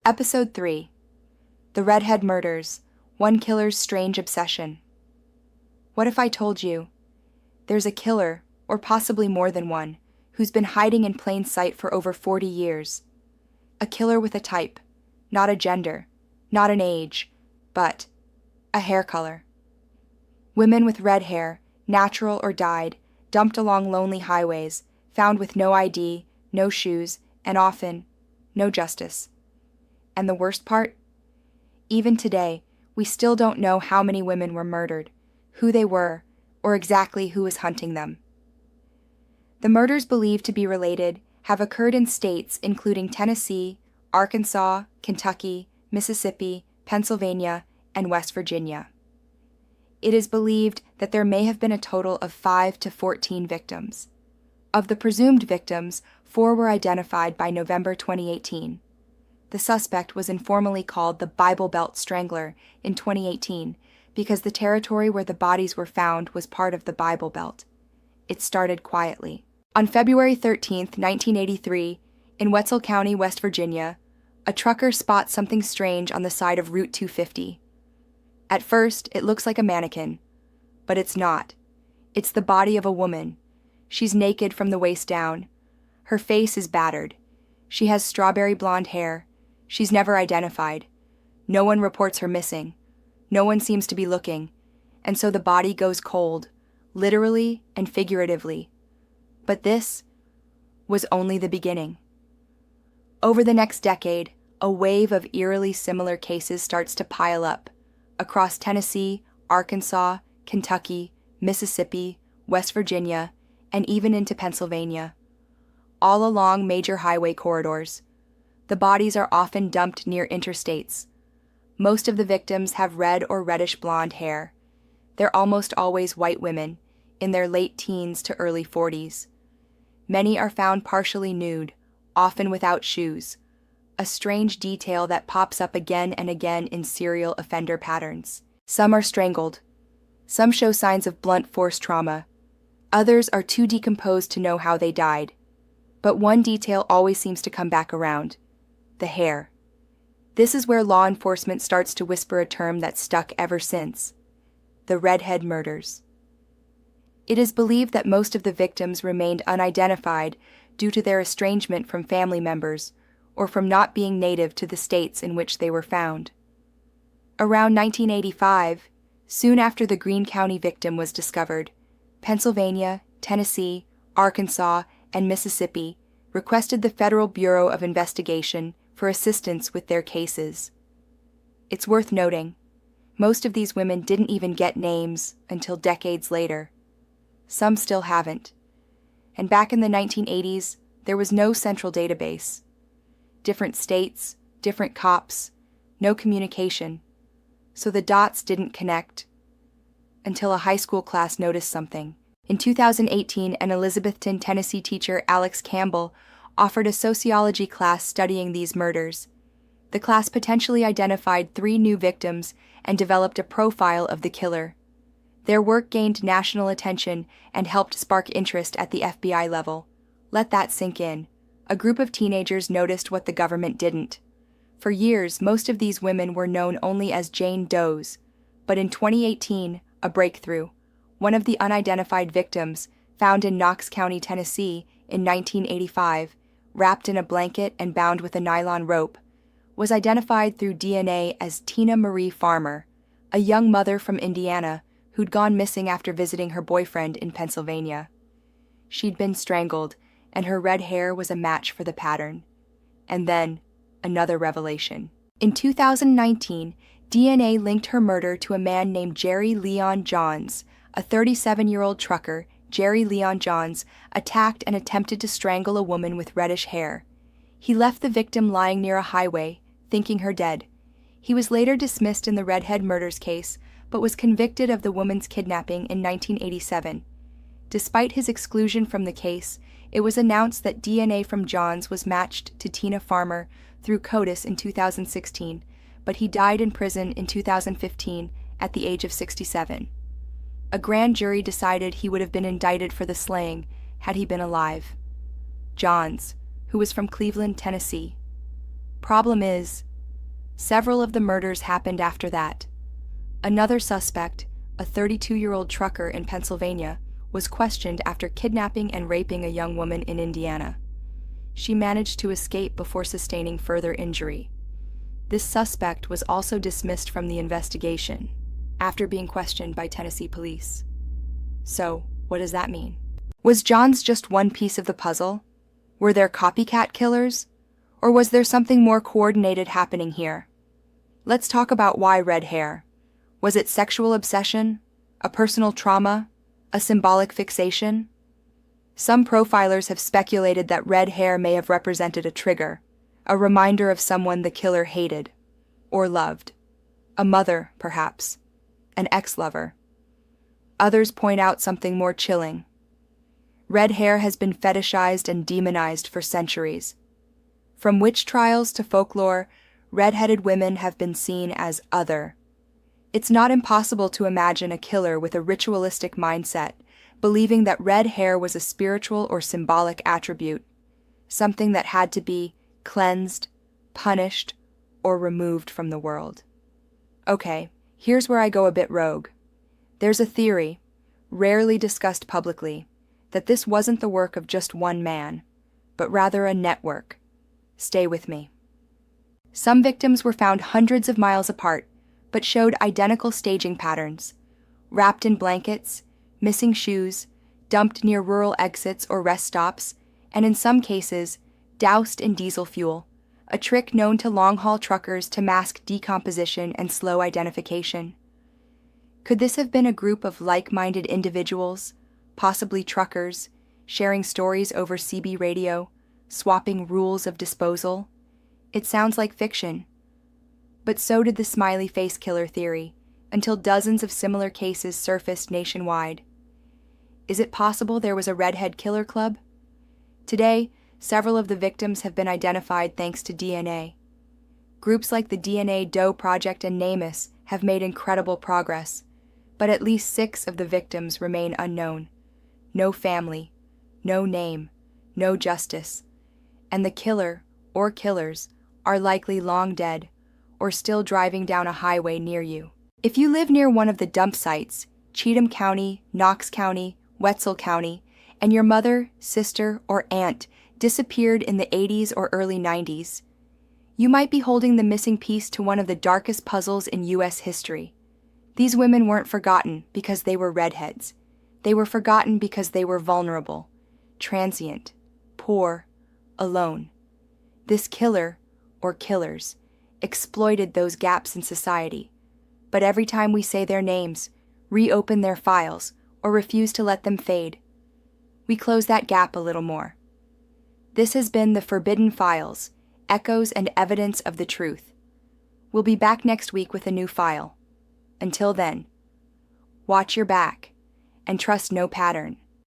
Episode 3. The Redhead Murders, One Killer's Strange Obsession. What if I told you there's a killer, or possibly more than one, who's been hiding in plain sight for over 40 years? A killer with a type, not a gender, not an age, but a hair color. Women with red hair, natural or dyed, dumped along lonely highways, found with no ID, no shoes, and often no justice. And the worst part? Even today, we still don't know how many women were murdered, who they were, or exactly who was hunting them. The murders believed to be related have occurred in states including Tennessee, Arkansas, Kentucky, Mississippi, Pennsylvania, and West Virginia. It is believed that there may have been a total of 5 to 14 victims. Of the presumed victims, 4 were identified by November 2018. The suspect was informally called the Bible Belt Strangler in 2018 because the territory where the bodies were found was part of the Bible Belt. It started quietly. On February 13, 1983, in Wetzel County, West Virginia, a trucker spots something strange on the side of Route 250. At first, it looks like a mannequin, but it's not. It's the body of a woman. She's naked from the waist down. Her face is battered. She has strawberry blonde hair. She's never identified. No one reports her missing. No one seems to be looking, and so the body goes cold, literally and figuratively. But this was only the beginning. Over the next decade, a wave of eerily similar cases starts to pile up across Tennessee, Arkansas, Kentucky, Mississippi, West Virginia, and even into Pennsylvania. All along major highway corridors. The bodies are often dumped near interstates. Most of the victims have red or reddish blonde hair. They're almost always white women, in their late teens to early 40s. Many are found partially nude, often without shoes, a strange detail that pops up again and again in serial offender patterns. Some are strangled. Some show signs of blunt force trauma. Others are too decomposed to know how they died. But one detail always seems to come back around: the hair. This is where law enforcement starts to whisper a term that's stuck ever since: the Redhead Murders. It is believed that most of the victims remained unidentified due to their estrangement from family members or from not being native to the states in which they were found. Around 1985, soon after the Greene County victim was discovered, Pennsylvania, Tennessee, Arkansas, and Mississippi requested the Federal Bureau of Investigation for assistance with their cases. It's worth noting, most of these women didn't even get names until decades later. Some still haven't. And back in the 1980s, there was no central database. Different states, different cops, no communication. So the dots didn't connect until a high school class noticed something. In 2018, an Elizabethton, Tennessee teacher, Alex Campbell, offered a sociology class studying these murders. The class potentially identified 3 new victims and developed a profile of the killer. Their work gained national attention and helped spark interest at the FBI level. Let that sink in. A group of teenagers noticed what the government didn't. For years, most of these women were known only as Jane Does, but in 2018, a breakthrough. One of the unidentified victims, found in Knox County, Tennessee, in 1985, wrapped in a blanket and bound with a nylon rope, was identified through DNA as Tina Marie Farmer, a young mother from Indiana who'd gone missing after visiting her boyfriend in Pennsylvania. She'd been strangled, and her red hair was a match for the pattern. And then, another revelation. In 2019, DNA linked her murder to a man named Jerry Leon Johns. A 37-year-old trucker, Jerry Leon Johns, attacked and attempted to strangle a woman with reddish hair. He left the victim lying near a highway, thinking her dead. He was later dismissed in the Redhead Murders case, but was convicted of the woman's kidnapping in 1987. Despite his exclusion from the case, it was announced that DNA from Johns was matched to Tina Farmer through CODIS in 2016, but he died in prison in 2015 at the age of 67. A grand jury decided he would have been indicted for the slaying had he been alive. Johns, who was from Cleveland, Tennessee. Problem is, Several of the murders happened after that. Another suspect, a 32-year-old trucker in Pennsylvania, was questioned after kidnapping and raping a young woman in Indiana. She managed to escape before sustaining further injury. This suspect was also dismissed from the investigation after being questioned by Tennessee police. So, what does that mean? Was Johns just one piece of the puzzle? Were there copycat killers? Or was there something more coordinated happening here? Let's talk about why red hair. Was it sexual obsession? A personal trauma? A symbolic fixation? Some profilers have speculated that red hair may have represented a trigger, a reminder of someone the killer hated or loved. A mother, perhaps. An ex-lover. Others point out something more chilling. Red hair has been fetishized and demonized for centuries. From witch trials to folklore, red-headed women have been seen as other. It's not impossible to imagine a killer with a ritualistic mindset, believing that red hair was a spiritual or symbolic attribute, something that had to be cleansed, punished, or removed from the world. Okay, here's where I go a bit rogue. There's a theory, rarely discussed publicly, that this wasn't the work of just one man, but rather a network. Stay with me. Some victims were found hundreds of miles apart, but showed identical staging patterns. Wrapped in blankets, missing shoes, dumped near rural exits or rest stops, and in some cases, doused in diesel fuel, a trick known to long-haul truckers to mask decomposition and slow identification. Could this have been a group of like-minded individuals, possibly truckers, sharing stories over CB radio, swapping rules of disposal? It sounds like fiction. But so did the smiley face killer theory, until dozens of similar cases surfaced nationwide. Is it possible there was a redhead killer club? Today, several of the victims have been identified thanks to DNA. Groups like the DNA Doe Project and nameless have made incredible progress, but at least 6 of the victims remain unknown. No family, no name, no justice, and the killer, or killers, are likely long dead, or still driving down a highway near you. If you live near one of the dump sites, Cheatham County, Knox County, Wetzel County, and your mother, sister, or aunt disappeared in the 80s or early 90s, you might be holding the missing piece to one of the darkest puzzles in U.S. history. These women weren't forgotten because they were redheads. They were forgotten because they were vulnerable, transient, poor, alone. This killer, or killers, exploited those gaps in society, but every time we say their names, reopen their files, or refuse to let them fade, we close that gap a little more. This has been the Forbidden Files, Echoes and Evidence of the Truth. We'll be back next week with a new file. Until then, watch your back and trust no pattern.